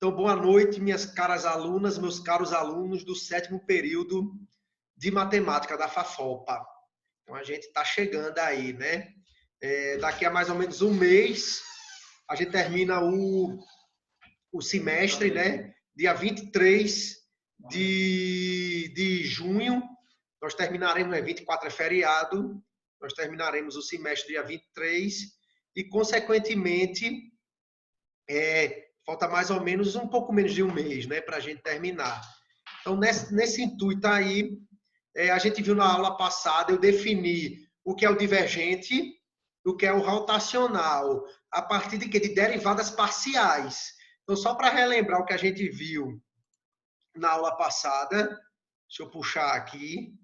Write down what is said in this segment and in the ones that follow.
Então, boa noite, minhas caras alunas, meus caros alunos do 7º período de matemática da FAFOPA. Então, a gente está chegando aí, né? Daqui a mais ou menos um mês, a gente termina o semestre, né? Dia 23 de junho, nós terminaremos, né? 24 é feriado, nós terminaremos o semestre dia 23 e, consequentemente, falta mais ou menos um pouco menos de um mês, né, para a gente terminar. Então, nesse intuito aí, a gente viu na aula passada, eu defini o que é o divergente, o que é o rotacional, a partir de quê? De derivadas parciais. Então, só para relembrar o que a gente viu na aula passada, deixa eu puxar aqui.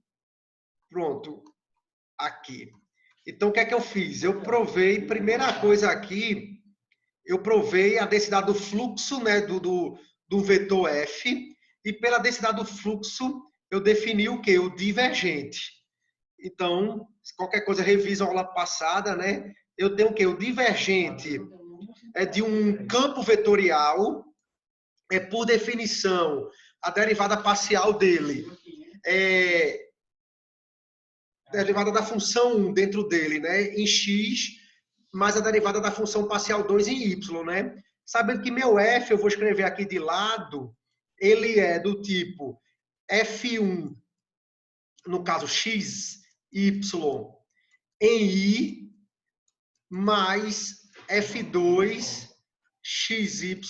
Pronto, aqui. Então, o que é que eu fiz? Eu provei, primeira coisa aqui, eu provei a densidade do fluxo, né, do vetor F, e pela densidade do fluxo eu defini o quê? O divergente. Então, qualquer coisa, revisa a aula passada, né? Eu tenho o quê? O divergente é de um campo vetorial, por definição, a derivada parcial dele é derivada da função 1 dentro dele, né, em x, mais a derivada da função parcial 2 em y, né? Sabendo que meu f, eu vou escrever aqui de lado, ele é do tipo f1, no caso x, y, em i, mais f2, xy,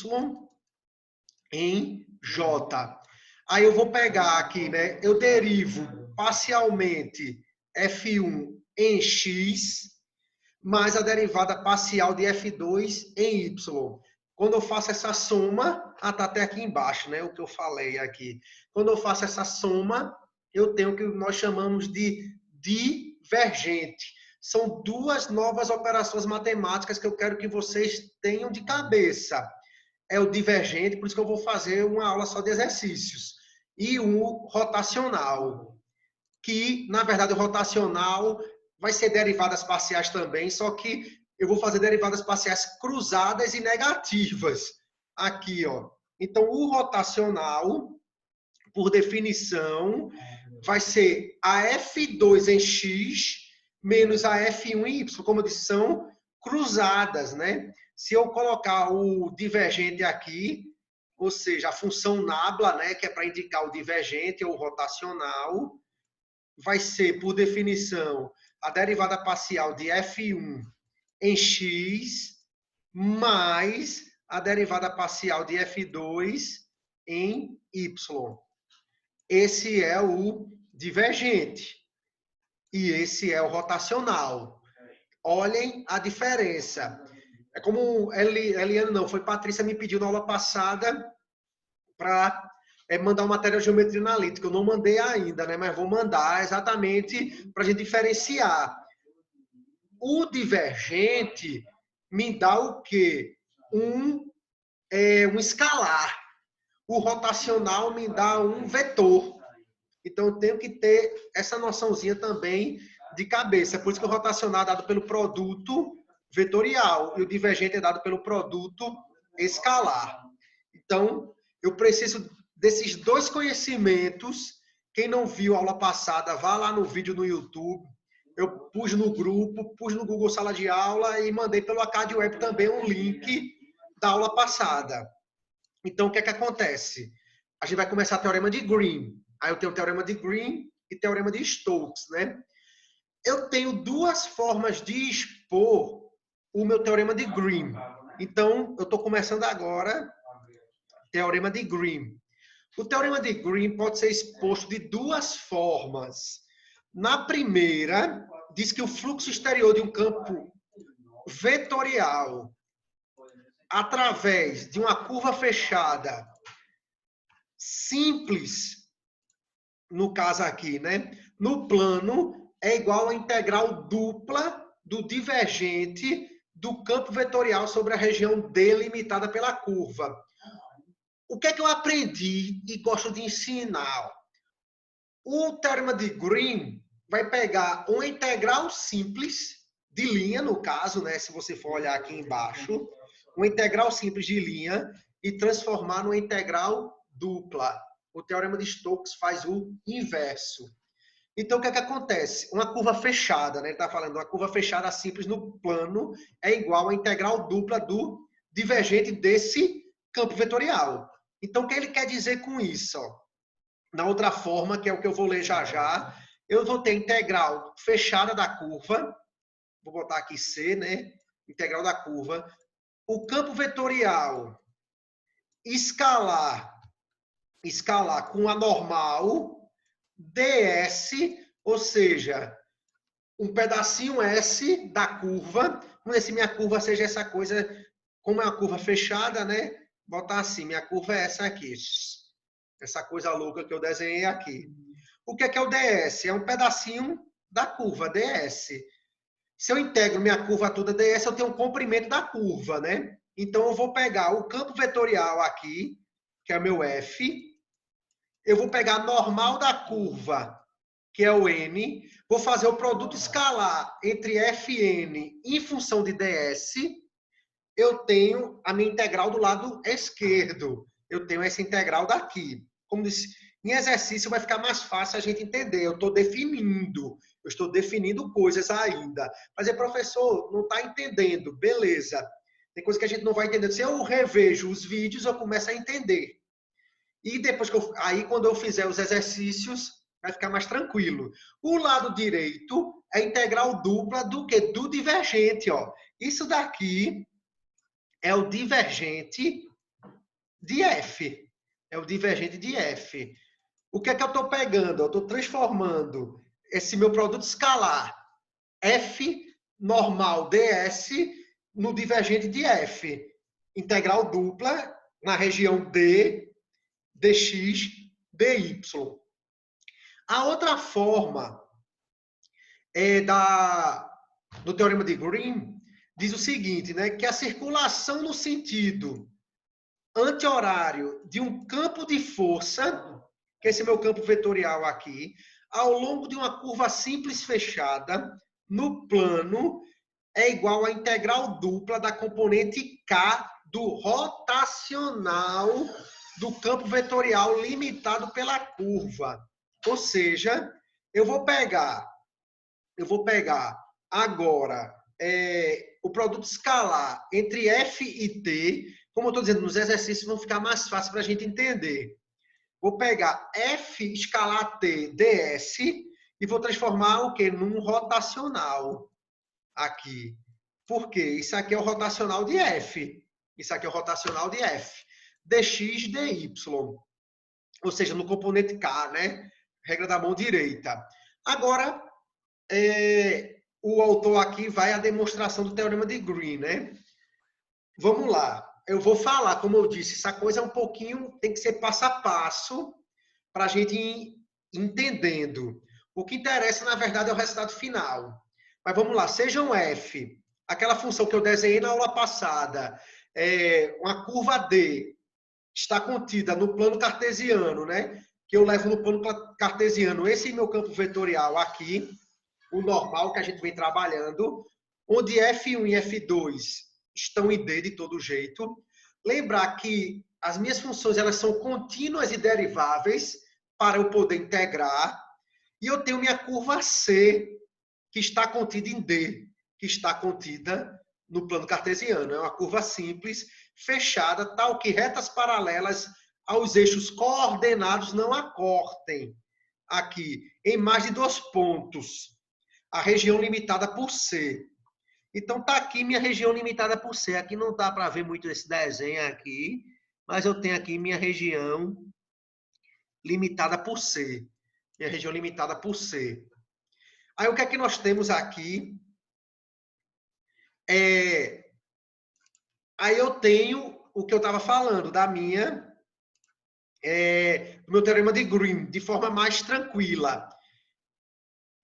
em j. Aí eu vou pegar aqui, né? Eu derivo parcialmente f1 em x, mais a derivada parcial de f2 em y. Quando eu faço essa soma, tá até aqui embaixo, né? O que eu falei aqui. Quando eu faço essa soma, eu tenho o que nós chamamos de divergente. São duas novas operações matemáticas que eu quero que vocês tenham de cabeça. É o divergente, por isso que eu vou fazer uma aula só de exercícios. E o rotacional, que, na verdade, o rotacional vai ser derivadas parciais também, só que eu vou fazer derivadas parciais cruzadas e negativas. Aqui, ó. Então, o rotacional, por definição, vai ser a F2 em x menos a F1 em y. Como eu disse, são cruzadas, né? Se eu colocar o divergente aqui, ou seja, a função nabla, né, que é para indicar o divergente ou rotacional, vai ser, por definição, a derivada parcial de f1 em x mais a derivada parcial de f2 em y. Esse é o divergente. E esse é o rotacional. Olhem a diferença. É como Eliane não, foi Patrícia me pediu na aula passada para mandar uma matéria de geometria analítica. Eu não mandei ainda, né? Mas vou mandar exatamente para a gente diferenciar. O divergente me dá o quê? Um escalar. O rotacional me dá um vetor. Então, eu tenho que ter essa noçãozinha também de cabeça. Por isso que o rotacional é dado pelo produto vetorial e o divergente é dado pelo produto escalar. Então, eu preciso desses dois conhecimentos. Quem não viu a aula passada, vá lá no vídeo no YouTube. Eu pus no grupo, pus no Google Sala de Aula e mandei pelo Acad Web também um link da aula passada. Então, o que é que acontece? A gente vai começar o teorema de Green. Aí eu tenho o teorema de Green e o teorema de Stokes, né? Eu tenho duas formas de expor o meu teorema de Green. Então, eu estou começando agora teorema de Green. O teorema de Green pode ser exposto de duas formas. Na primeira, diz que o fluxo exterior de um campo vetorial através de uma curva fechada simples, no caso aqui, né? No plano, é igual a integral dupla do divergente do campo vetorial sobre a região delimitada pela curva. O que é que eu aprendi e gosto de ensinar? O teorema de Green vai pegar uma integral simples de linha, no caso, né? Se você for olhar aqui embaixo, uma integral simples de linha, e transformar numa integral dupla. O teorema de Stokes faz o inverso. Então, o que é que acontece? Uma curva fechada, né? Ele está falando, uma curva fechada simples no plano é igual à integral dupla do divergente desse campo vetorial. Então, o que ele quer dizer com isso? Ó? Na outra forma, que é o que eu vou ler já já, eu vou ter integral fechada da curva, vou botar aqui C, né? Integral da curva. O campo vetorial escalar com a normal ds, ou seja, um pedacinho S da curva. Vamos ver se minha curva seja essa coisa, como é uma curva fechada, né? Botar assim, minha curva é essa aqui. Essa coisa louca que eu desenhei aqui. O que é o ds? É um pedacinho da curva, ds. Se eu integro minha curva toda ds, eu tenho um comprimento da curva, né? Então, eu vou pegar o campo vetorial aqui, que é o meu F. Eu vou pegar a normal da curva, que é o N. Vou fazer o produto escalar entre Fn em função de ds. Eu tenho a minha integral do lado esquerdo. Eu tenho essa integral daqui. Como disse, em exercício vai ficar mais fácil a gente entender. Eu estou definindo coisas ainda. Mas, professor, não está entendendo. Beleza. Tem coisa que a gente não vai entender. Se eu revejo os vídeos, eu começo a entender. E depois aí quando eu fizer os exercícios, vai ficar mais tranquilo. O lado direito é integral dupla do que? Do divergente, ó. Isso daqui é o divergente de F. É o divergente de F. O que é que eu estou pegando? Eu estou transformando esse meu produto escalar F normal ds no divergente de F. Integral dupla na região D, dx, dy. A outra forma do teorema de Green diz o seguinte, né, que a circulação no sentido anti-horário de um campo de força, que é esse meu campo vetorial aqui, ao longo de uma curva simples fechada, no plano, é igual à integral dupla da componente K do rotacional do campo vetorial limitado pela curva. Ou seja, eu vou pegar agora o produto escalar entre F e T. Como eu estou dizendo, nos exercícios vão ficar mais fácil para a gente entender. Vou pegar F escalar T ds e vou transformar o quê? Num rotacional aqui. Por quê? Isso aqui é o rotacional de F. Isso aqui é o rotacional de F. dx, dy. Ou seja, no componente K, né? Regra da mão direita. Agora, o autor aqui vai à demonstração do teorema de Green, né? Vamos lá. Eu vou falar, como eu disse, essa coisa é um pouquinho, tem que ser passo a passo para a gente ir entendendo. O que interessa, na verdade, é o resultado final. Mas vamos lá, seja um F, aquela função que eu desenhei na aula passada, uma curva D, está contida no plano cartesiano, né? Que eu levo no plano cartesiano esse meu campo vetorial aqui, o normal que a gente vem trabalhando, onde F1 e F2 estão em D de todo jeito. Lembrar que as minhas funções elas são contínuas e deriváveis para eu poder integrar. E eu tenho minha curva C, que está contida em D, que está contida no plano cartesiano. É uma curva simples, fechada, tal que retas paralelas aos eixos coordenados não acortem. Aqui, em mais de 2 pontos. A região limitada por C. Então, está aqui minha região limitada por C. Aqui não dá para ver muito esse desenho aqui, mas eu tenho aqui minha região limitada por C. Minha região limitada por C. Aí, o que é que nós temos aqui? Aí eu tenho o que eu estava falando, do meu teorema de Green, de forma mais tranquila.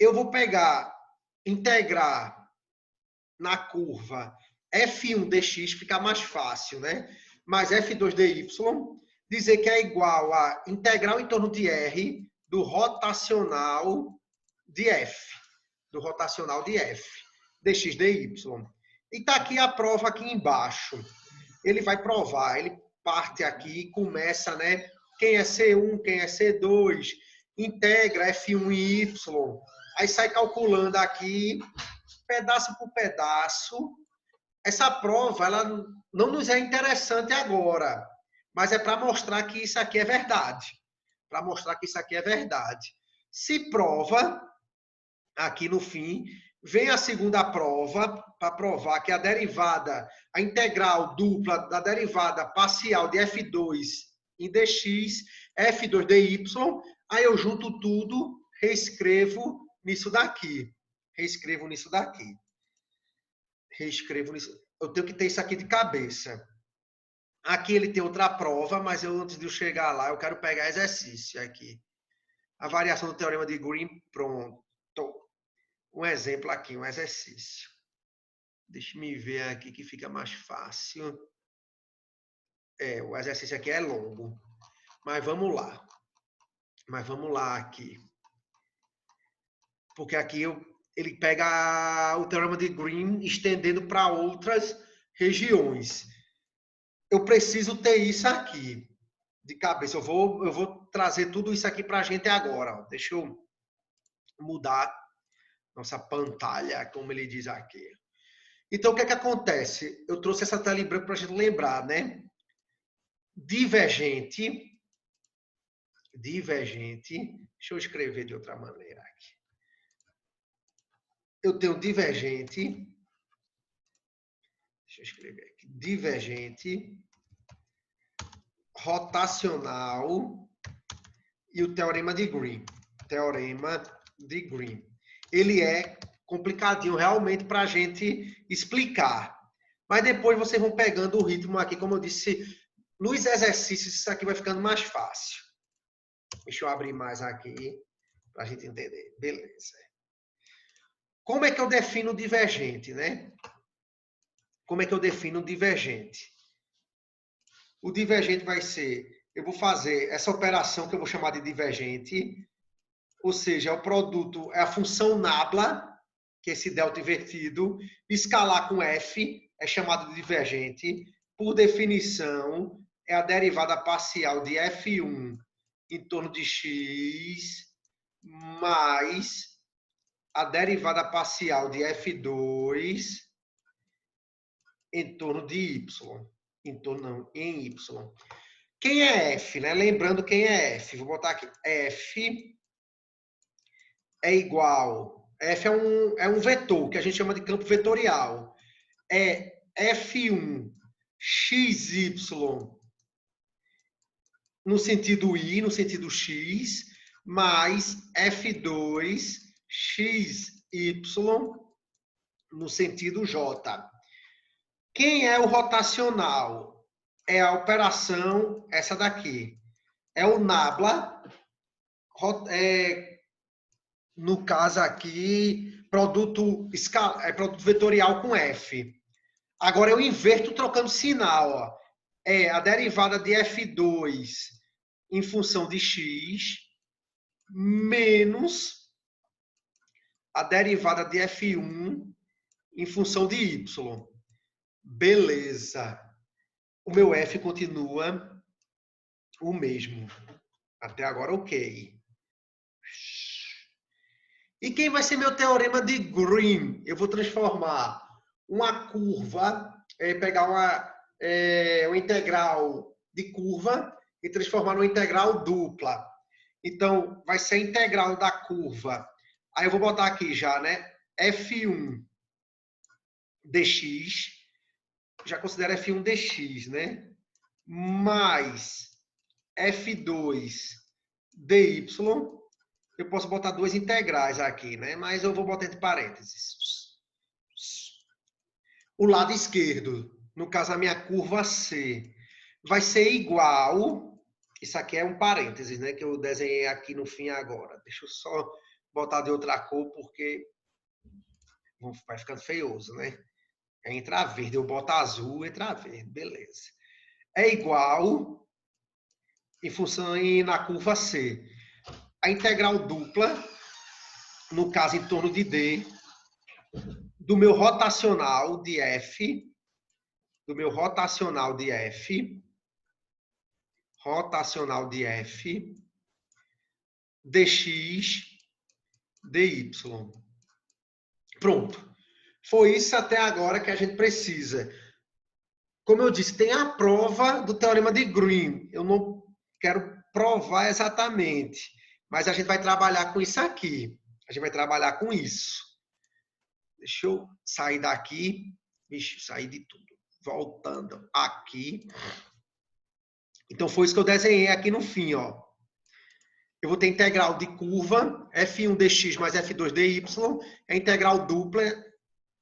Eu vou integrar na curva F1 dx, fica mais fácil, né? Mais F2 dy, dizer que é igual a integral em torno de R do rotacional de F. Do rotacional de F. Dx dy. E está aqui a prova aqui embaixo. Ele vai provar. Ele parte aqui, começa, né? Quem é C1, quem é C2, integra F1 e Y, aí sai calculando aqui, pedaço por pedaço. Essa prova, ela não nos é interessante agora, mas é para mostrar que isso aqui é verdade. Para mostrar que isso aqui é verdade. Se prova, aqui no fim, vem a segunda prova, para provar que a derivada, a integral dupla da derivada parcial de F2 em dx, F2 dy, aí eu junto tudo, reescrevo nisso daqui. Reescrevo nisso daqui. Reescrevo nisso. Eu tenho que ter isso aqui de cabeça. Aqui ele tem outra prova, mas antes de eu chegar lá, eu quero pegar exercício aqui. A variação do teorema de Green, pronto. Um exemplo aqui, um exercício. Deixa eu ver aqui que fica mais fácil. O exercício aqui é longo. Mas vamos lá. Aqui. Porque aqui ele pega o teorema de Green estendendo para outras regiões. Eu preciso ter isso aqui de cabeça. Eu vou trazer tudo isso aqui para a gente agora. Deixa eu mudar nossa pantalha, como ele diz aqui. Então, o que é que acontece? Eu trouxe essa tela em branco para a gente lembrar, né? Divergente. Deixa eu escrever de outra maneira aqui. Eu tenho divergente. Deixa eu escrever aqui. Divergente, rotacional e o teorema de Green. Teorema de Green. Ele é complicadinho realmente para a gente explicar. Mas depois vocês vão pegando o ritmo aqui, como eu disse, nos exercícios isso aqui vai ficando mais fácil. Deixa eu abrir mais aqui para a gente entender. Beleza. Como é que eu defino o divergente, né? Como é que eu defino o divergente? O divergente vai ser, eu vou fazer essa operação que eu vou chamar de divergente, ou seja, é o produto, é a função nabla, que é esse delta invertido, escalar com f, é chamado de divergente. Por definição, é a derivada parcial de f1 em torno de x, mais a derivada parcial de f2 em torno de y. Em y. Quem é f, né? Lembrando quem é f. Vou botar aqui. F é igual. F é um vetor, que a gente chama de campo vetorial. É F1 xy no sentido y, no sentido x, mais F2 xy no sentido j. Quem é o rotacional? É a operação, essa daqui. É o nabla, no caso aqui, produto vetorial com F. Agora eu inverto trocando sinal. Ó. É a derivada de F2 em função de x menos a derivada de F1 em função de y. Beleza. O meu F continua o mesmo. Até agora, ok. E quem vai ser meu teorema de Green? Eu vou transformar uma curva, pegar uma integral de curva e transformar numa integral dupla. Então, vai ser a integral da curva. Aí eu vou botar aqui já, né? F1 dx, já considero F1 dx, né? Mais F2 dy. Eu posso botar duas integrais aqui, né? Mas eu vou botar entre parênteses. O lado esquerdo, no caso a minha curva C, vai ser igual. Isso aqui é um parênteses, né? Que eu desenhei aqui no fim agora. Deixa eu só botar de outra cor, porque vai ficando feioso, né? Entra verde, eu boto azul, entra verde, beleza. É igual, em função na curva C, a integral dupla, no caso em torno de D, do meu rotacional de F, rotacional de F, dx, dy. Pronto. Foi isso até agora que a gente precisa. Como eu disse, tem a prova do teorema de Green. Eu não quero provar exatamente, mas a gente vai trabalhar com isso aqui. A gente vai trabalhar com isso. Deixa eu sair daqui. Vixe, sair de tudo. Voltando aqui. Então, foi isso que eu desenhei aqui no fim, ó. Eu vou ter integral de curva, f1 dx mais f2 dy, é integral dupla,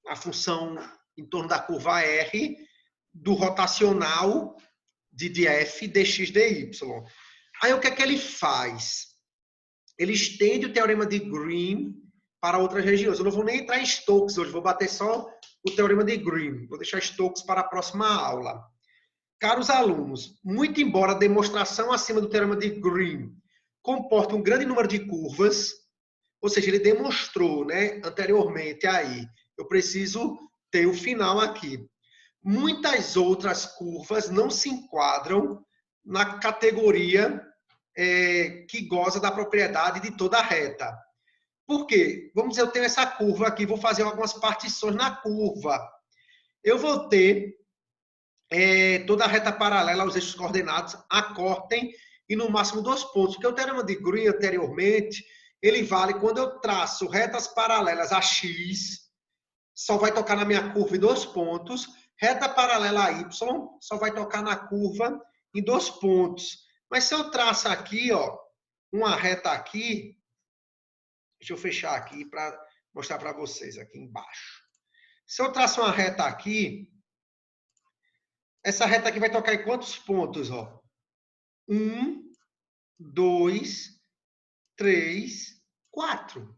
a função em torno da curva R, do rotacional de f dx dy. Aí, o que é que ele faz? Ele estende o teorema de Green para outras regiões. Eu não vou nem entrar em Stokes hoje, vou bater só o teorema de Green. Vou deixar Stokes para a próxima aula. Caros alunos, muito embora a demonstração acima do teorema de Green comporte um grande número de curvas, ou seja, ele demonstrou, né, anteriormente aí, eu preciso ter o final aqui. Muitas outras curvas não se enquadram na categoria que goza da propriedade de toda reta. Por quê? Vamos dizer, eu tenho essa curva aqui, vou fazer algumas partições na curva. Eu vou ter toda a reta paralela aos eixos coordenados, acortem e no máximo 2 pontos. Porque o teorema de Green anteriormente, ele vale quando eu traço retas paralelas a x, só vai tocar na minha curva em 2 pontos. Reta paralela a y, só vai tocar na curva em 2 pontos. Mas se eu traço aqui, ó, uma reta aqui, deixa eu fechar aqui para mostrar para vocês aqui embaixo. Se eu traço uma reta aqui, essa reta aqui vai tocar em quantos pontos? Ó? 1, 2, 3, 4.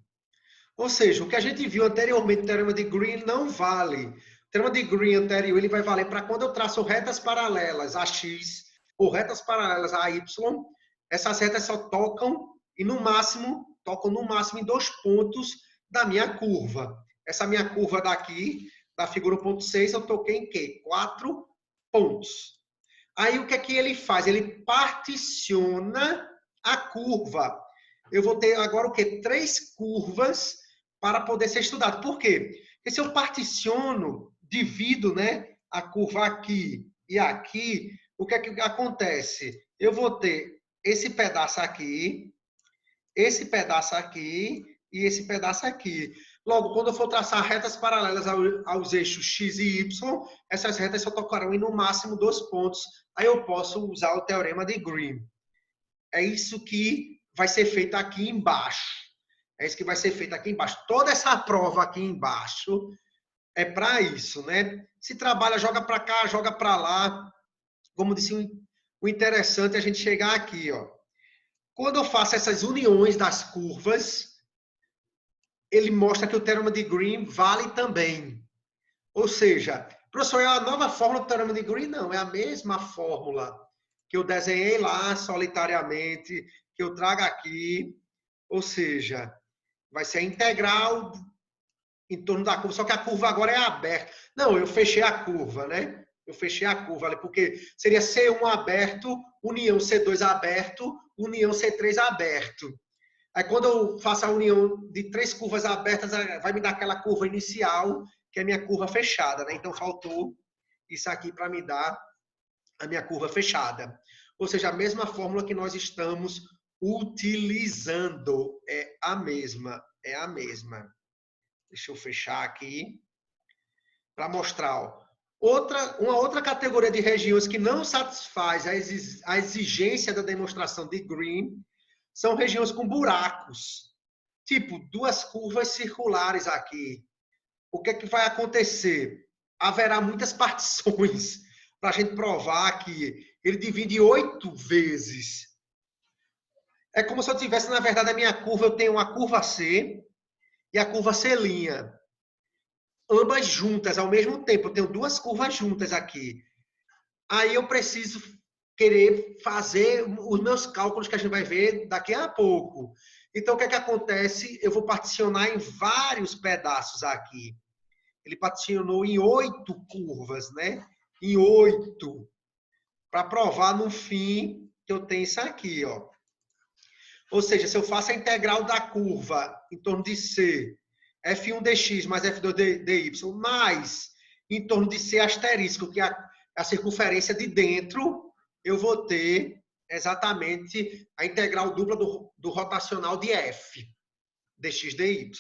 Ou seja, o que a gente viu anteriormente no teorema de Green não vale. O teorema de Green anterior ele vai valer para quando eu traço retas paralelas a x ou retas paralelas a y. Essas retas só tocam e no máximo tocam no máximo em 2 pontos da minha curva. Essa minha curva daqui, da figura 1.6, eu toquei em quê? 4 pontos. Aí o que é que ele faz? Ele particiona a curva. Eu vou ter agora o quê? 3 curvas para poder ser estudado. Por quê? Porque se eu particiono, divido, né, a curva aqui e aqui, o que é que acontece? Eu vou ter esse pedaço aqui e esse pedaço aqui. Logo, quando eu for traçar retas paralelas aos eixos x e y, essas retas só tocarão em no máximo 2 pontos. Aí eu posso usar o teorema de Green. É isso que vai ser feito aqui embaixo. É isso que vai ser feito aqui embaixo. Toda essa prova aqui embaixo é para isso, né? Se trabalha, joga para cá, joga para lá. Como disse, o interessante é a gente chegar aqui, ó. Quando eu faço essas uniões das curvas, ele mostra que o teorema de Green vale também. Ou seja, professor, é a nova fórmula do teorema de Green? Não, é a mesma fórmula que eu desenhei lá solitariamente, que eu trago aqui. Ou seja, vai ser a integral em torno da curva, só que a curva agora é aberta. Não, eu fechei a curva, né? Eu fechei a curva ali, porque seria C1 aberto, união C2 aberto, união C3 aberto. Aí quando eu faço a união de 3 curvas abertas, vai me dar aquela curva inicial, que é a minha curva fechada, né? Então faltou isso aqui para me dar a minha curva fechada. Ou seja, a mesma fórmula que nós estamos utilizando é a mesma. Deixa eu fechar aqui para mostrar. Ó. Uma outra categoria de regiões que não satisfaz a exigência da demonstração de Green são regiões com buracos. Tipo, 2 curvas circulares aqui. O que é que vai acontecer? Haverá muitas partições para a gente provar que ele divide 8 vezes. É como se eu tivesse, na verdade, a minha curva, eu tenho a curva C e a curva C'. Ambas juntas ao mesmo tempo. Eu tenho 2 curvas juntas aqui. Aí eu preciso querer fazer os meus cálculos que a gente vai ver daqui a pouco. Então, o que é que acontece? Eu vou particionar em vários pedaços aqui. Ele particionou em 8 curvas, né? Em 8. Para provar, no fim, que eu tenho isso aqui, ó. Ou seja, se eu faço a integral da curva em torno de C, F1 dx mais F2 dy, mais em torno de C asterisco, que é a circunferência de dentro, eu vou ter exatamente a integral dupla do rotacional de F, dx dy.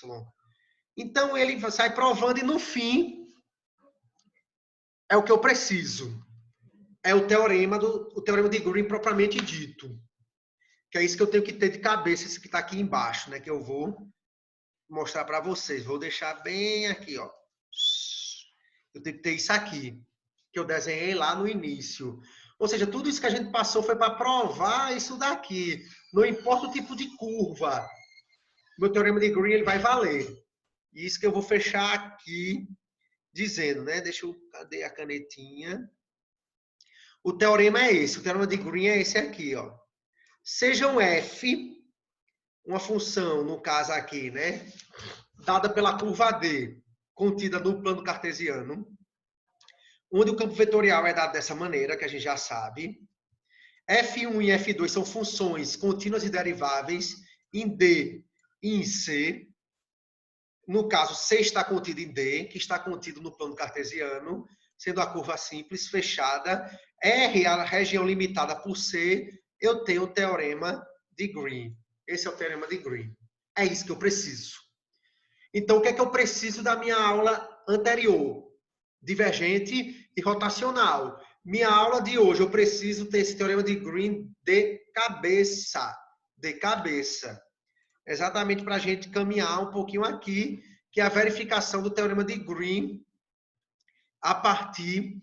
Então, ele sai provando e, no fim, é o que eu preciso. É o teorema de Green propriamente dito. Que é isso que eu tenho que ter de cabeça, esse que está aqui embaixo, né? Que eu vou mostrar para vocês. Vou deixar bem aqui, ó. Eu tenho que ter isso aqui, que eu desenhei lá no início. Ou seja, tudo isso que a gente passou foi para provar isso daqui. Não importa o tipo de curva. Meu teorema de Green ele vai valer. Isso que eu vou fechar aqui dizendo, né? Cadê a canetinha? O teorema é esse. O teorema de Green é esse aqui, ó. Seja um f, uma função, no caso aqui, né? Dada pela curva D, contida no plano cartesiano, onde o campo vetorial é dado dessa maneira, que a gente já sabe. F1 e F2 são funções contínuas e deriváveis em D e em C. No caso, C está contido em D, que está contido no plano cartesiano, sendo a curva simples, fechada. R, a região limitada por C, eu tenho o teorema de Green. Esse é o teorema de Green. É isso que eu preciso. Então, o que é que eu preciso da minha aula anterior? Divergente e rotacional. Minha aula de hoje, eu preciso ter esse teorema de Green de cabeça. De cabeça. Exatamente para a gente caminhar um pouquinho aqui, que é a verificação do teorema de Green a partir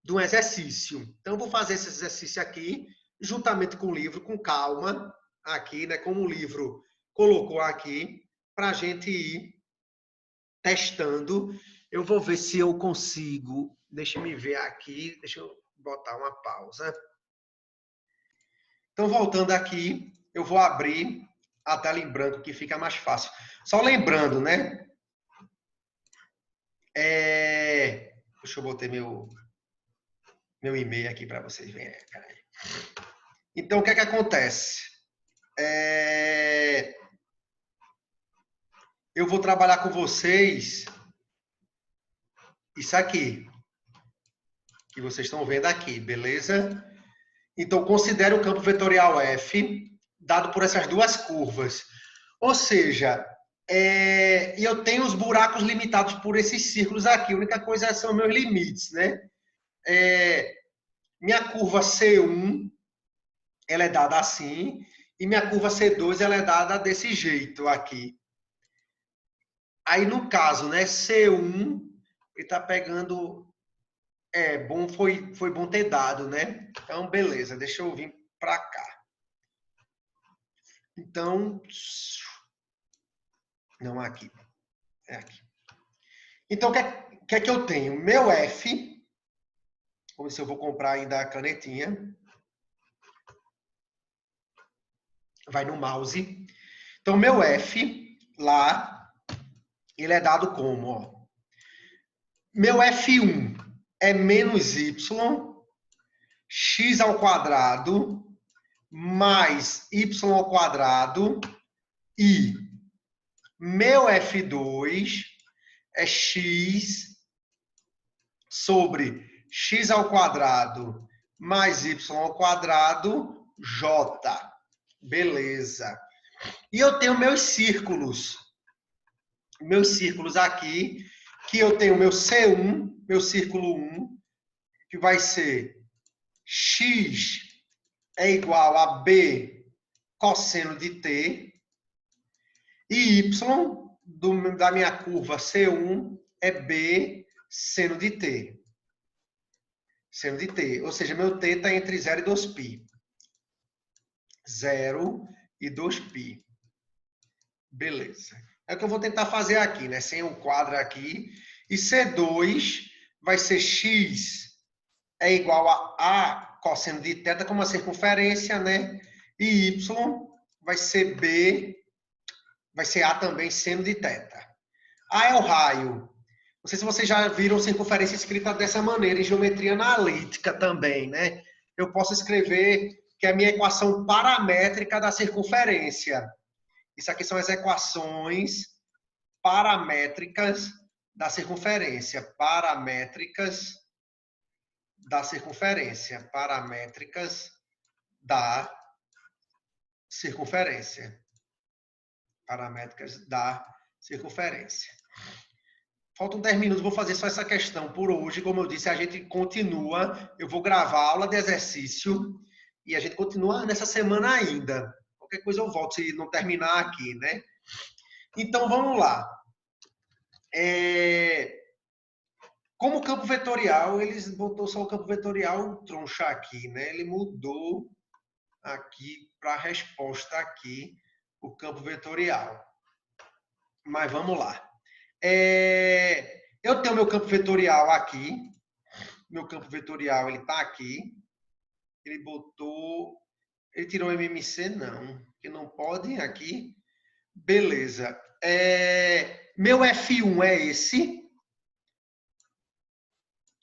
de um exercício. Então, eu vou fazer esse exercício aqui, juntamente com o livro, com calma, aqui, né? Como o livro colocou aqui, para a gente ir testando. Eu vou ver se eu consigo. Deixa eu me ver aqui. Deixa eu botar uma pausa. Então, voltando aqui, eu vou abrir a tela em branco, que fica mais fácil. Só lembrando, né? Deixa eu botar meu e-mail aqui para vocês verem. Então, o que é que acontece? Eu vou trabalhar com vocês isso aqui, que vocês estão vendo aqui, beleza? Então, considere o campo vetorial F, dado por essas duas curvas. Ou seja, eu tenho os buracos limitados por esses círculos aqui. A única coisa são meus limites, né? Minha curva C1, ela é dada assim, e minha curva C2, ela é dada desse jeito aqui. Aí, no caso, né, C1, ele está pegando... foi bom ter dado, né? Então, beleza, deixa eu vir para cá. Então, não, aqui. É aqui. Então, o que é que eu tenho? Meu F, vamos ver se eu vou comprar ainda a canetinha. Vai no mouse. Então, meu F, lá, ele é dado como, ó. Meu F1 é menos Y, x ao quadrado, mais y ao quadrado, e meu F2 é x sobre x ao quadrado mais y ao quadrado, j. Beleza. E eu tenho meus círculos. Meus círculos aqui, que eu tenho meu C1, meu círculo 1, que vai ser x é igual a b cosseno de t, e y da minha curva C1 é b seno de t. Seno de t, ou seja, meu t está entre 0 e 2π. 0 e 2π. Beleza. É o que eu vou tentar fazer aqui, né? Sem o quadro aqui. E C2 vai ser x é igual a cosseno de θ, como a circunferência, né? E y vai ser b, vai ser a também, seno de θ. A é o raio. Não sei se vocês já viram circunferência escrita dessa maneira, em geometria analítica também, né? Eu posso escrever que é a minha equação paramétrica da circunferência. Isso aqui são as equações paramétricas da circunferência. Paramétricas da circunferência. Paramétricas da circunferência. Paramétricas da circunferência. Faltam 10 minutos, vou fazer só essa questão por hoje. Como eu disse, a gente continua. Eu vou gravar a aula de exercício e a gente continua nessa semana ainda. Qualquer coisa eu volto se não terminar aqui, né? Então, vamos lá. Como campo vetorial, eles botou só o campo vetorial troncha aqui, né? Ele mudou aqui para a resposta aqui, o campo vetorial. Mas vamos lá. Eu tenho meu campo vetorial aqui. Meu campo vetorial, ele está aqui. Ele botou... Ele tirou o MMC? Não. Que não pode aqui. Beleza. Meu F1 é esse.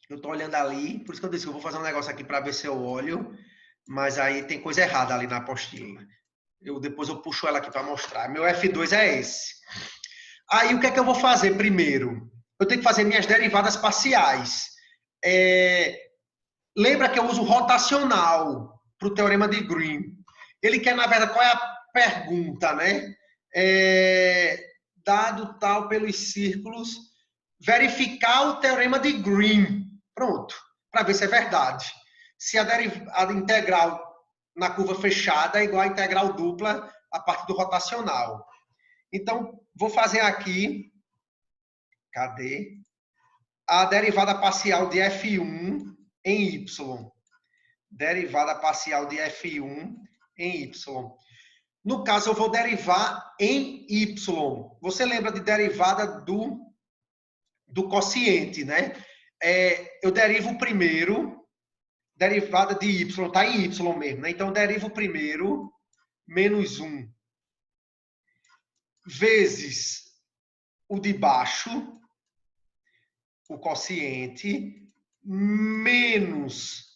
Eu estou olhando ali. Por isso que eu disse que eu vou fazer um negócio aqui para ver se eu olho. Mas aí tem coisa errada ali na apostila. Depois eu puxo ela aqui para mostrar. Meu F2 é esse. Aí o que é que eu vou fazer primeiro? Eu tenho que fazer minhas derivadas parciais. Lembra que eu uso rotacional para o teorema de Green. Ele quer, na verdade, qual é a pergunta, né? Dado tal pelos círculos, verificar o teorema de Green. Pronto, para ver se é verdade. Se a integral na curva fechada é igual à integral dupla a partir do rotacional. Então, vou fazer aqui, cadê? A derivada parcial de F1 em Y. Derivada parcial de F1 em Y. No caso, eu vou derivar em Y. Você lembra de derivada do quociente, né? Eu derivo o primeiro, derivada de Y, está em Y mesmo, né? Então, eu derivo o primeiro, menos 1, vezes o de baixo, o quociente, menos...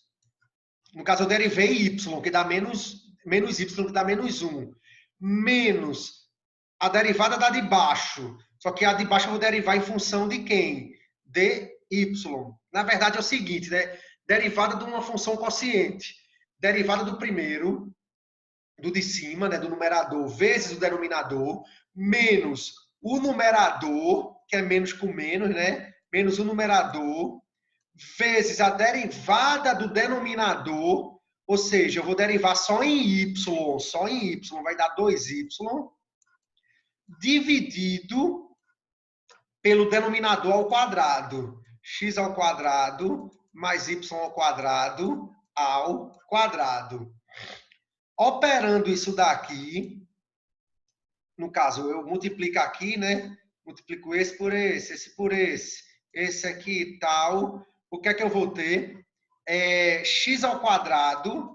No caso, eu derivei Y, que dá menos Y, que dá menos 1. Menos a derivada da de baixo. Só que a de baixo eu vou derivar em função de quem? De Y. Na verdade, é o seguinte, né? Derivada de uma função quociente. Derivada do primeiro, do de cima, né? Do numerador, vezes o denominador, menos o numerador, que é menos com menos, né? Menos o numerador, vezes a derivada do denominador, ou seja, eu vou derivar só em y, vai dar 2y, dividido pelo denominador ao quadrado, x ao quadrado mais y ao quadrado. Operando isso daqui, no caso, eu multiplico aqui, né? Multiplico esse por esse por esse aqui tal. O que é que eu vou ter? X ao quadrado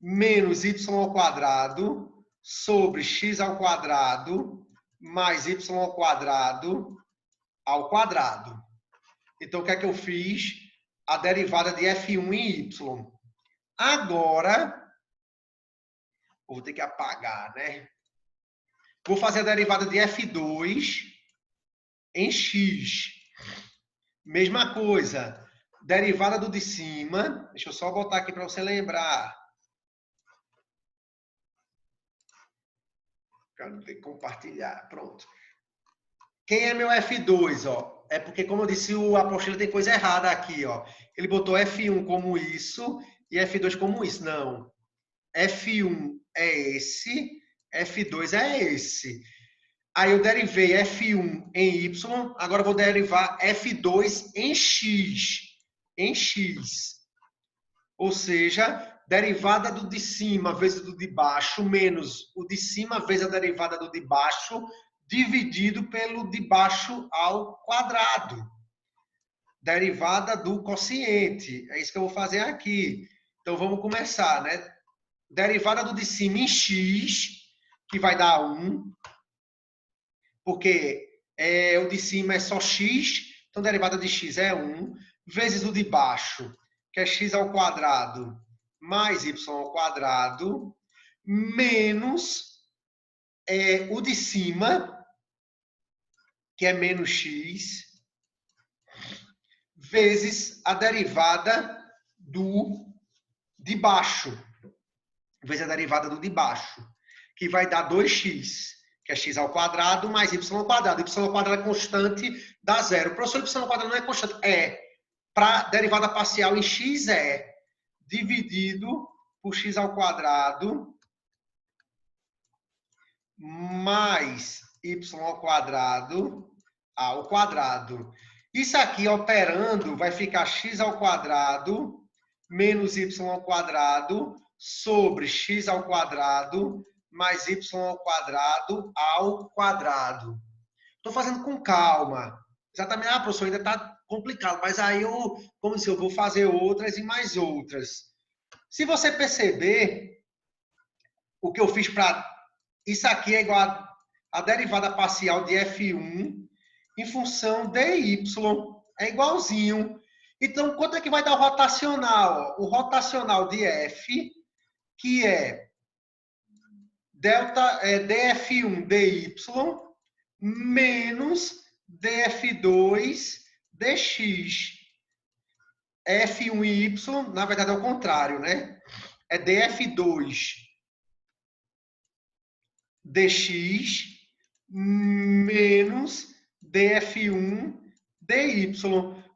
menos y ao quadrado sobre x ao quadrado mais y ao quadrado. Então, o que é que eu fiz? A derivada de f1 em y. Agora, vou ter que apagar, né? Vou fazer a derivada de f2 em x. Mesma coisa. Derivada do de cima. Deixa eu só botar aqui para você lembrar. Quero ter que compartilhar. Pronto. Quem é meu F2? Ó? É porque, como eu disse, o apostila tem coisa errada aqui. Ó. Ele botou F1 como isso e F2 como isso. Não. F1 é esse, F2 é esse. Aí eu derivei F1 em Y, agora eu vou derivar F2 em X. Em X. Ou seja, derivada do de cima vezes do de baixo, menos o de cima vezes a derivada do de baixo, dividido pelo de baixo ao quadrado. Derivada do quociente. É isso que eu vou fazer aqui. Então, vamos começar, né? Derivada do de cima em X, que vai dar 1. Porque o de cima é só x, então a derivada de x é 1, vezes o de baixo, que é x ao quadrado, mais y ao quadrado menos o de cima, que é menos x, vezes a derivada do de baixo, vezes a derivada do de baixo, que vai dar 2x, que é x ao quadrado mais y ao quadrado. Y ao quadrado é constante, dá zero. Professor, y ao quadrado não é constante? É. Para derivada parcial em x é dividido por x ao quadrado mais y ao quadrado. Isso aqui, operando, vai ficar x ao quadrado menos y ao quadrado sobre x ao quadrado mais y ao quadrado. Estou fazendo com calma. Exatamente, professor, ainda está complicado, mas aí como disse, eu vou fazer outras e mais outras. Se você perceber, o que eu fiz para... Isso aqui é igual a derivada parcial de f1 em função dy. É igualzinho. Então, quanto é que vai dar o rotacional? O rotacional de f, que é df1 dy menos df2 dx. f1 e y, na verdade é o contrário, né? É df2 dx menos df1 dy.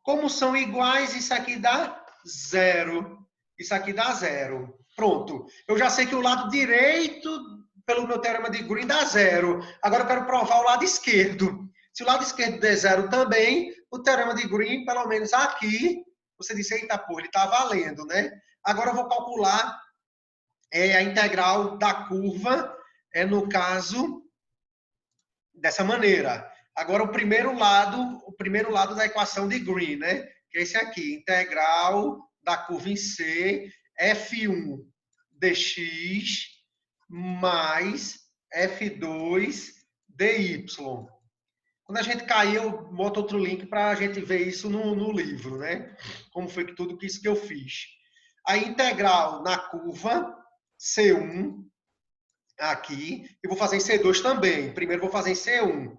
Como são iguais, isso aqui dá zero. Isso aqui dá zero. Pronto. Eu já sei que o lado direito, pelo meu teorema de Green, dá zero. Agora eu quero provar o lado esquerdo. Se o lado esquerdo der zero também, o teorema de Green, pelo menos aqui, você disse, eita, pô, ele está valendo, né? Agora eu vou calcular a integral da curva, no caso, dessa maneira. Agora, o primeiro lado da equação de Green, né? Que é esse aqui, integral da curva em C, f1 dx mais f2 dy. Quando a gente cair, eu boto outro link para a gente ver isso no livro, né? Como foi que tudo isso que eu fiz. A integral na curva C1, aqui, eu vou fazer em C2 também. Primeiro vou fazer em C1.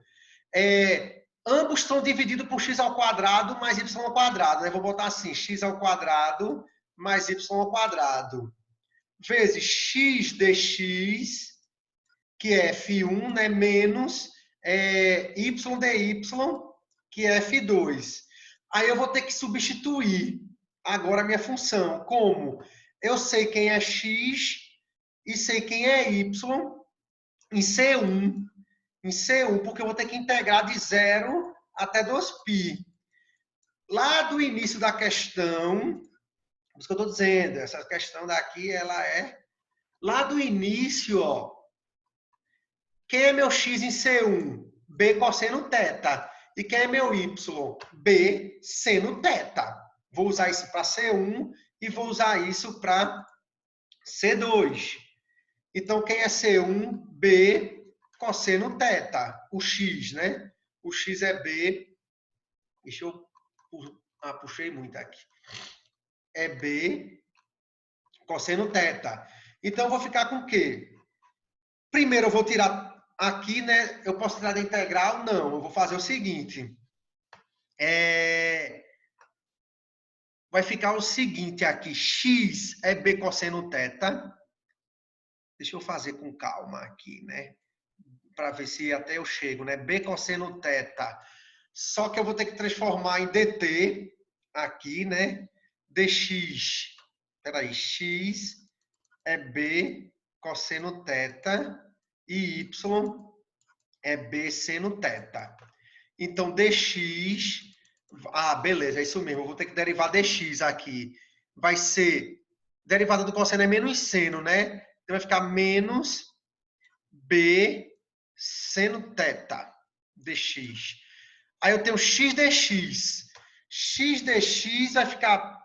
Ambos estão divididos por x ao quadrado mais y ao quadrado, né? Vou botar assim, x ao quadrado mais y ao quadrado, vezes x dx, que é f1, né? Menos y dy, que é f2. Aí eu vou ter que substituir agora a minha função. Como? Eu sei quem é x e sei quem é y em C1. Em C1, porque eu vou ter que integrar de 0 até 2π. Lá do início da questão, por isso que eu estou dizendo, essa questão daqui, ela é... Lá do início, ó, quem é meu x em C1? B cosseno θ. E quem é meu y? B seno θ. Vou usar isso para C1 e vou usar isso para C2. Então, quem é C1? B cosseno θ. O x, né? O x é B. Deixa eu... puxei muito aqui. É B cosseno θ. Então, eu vou ficar com o quê? Primeiro, eu vou tirar aqui, né? Eu posso tirar da integral? Não. Eu vou fazer o seguinte. Vai ficar o seguinte aqui. X é B cosseno θ. Deixa eu fazer com calma aqui, né? Para ver se até eu chego, né? B cosseno θ. Só que eu vou ter que transformar em dt aqui, né? dx. Peraí, x é B cosseno θ e y é B seno θ. Então, dx... beleza, é isso mesmo. Eu vou ter que derivar dx aqui. Vai ser... Derivada do cosseno é menos seno, né? Então, vai ficar menos B seno θ dx. Aí eu tenho x dx. X dx vai ficar...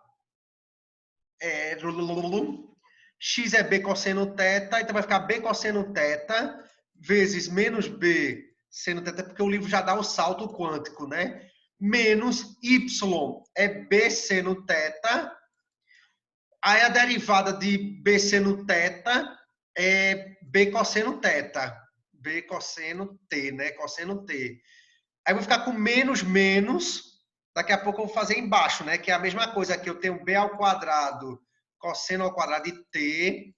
x é B cosseno θ, então vai ficar B cosseno θ vezes menos B seno θ, porque o livro já dá o salto quântico, né? Menos y é B seno θ. Aí a derivada de B seno θ é B cosseno θ. B cosseno T, né? Cosseno T. Aí eu vou ficar com menos, menos. Daqui a pouco eu vou fazer embaixo, né? Que é a mesma coisa que eu tenho B ao quadrado, cosseno ao quadrado de T.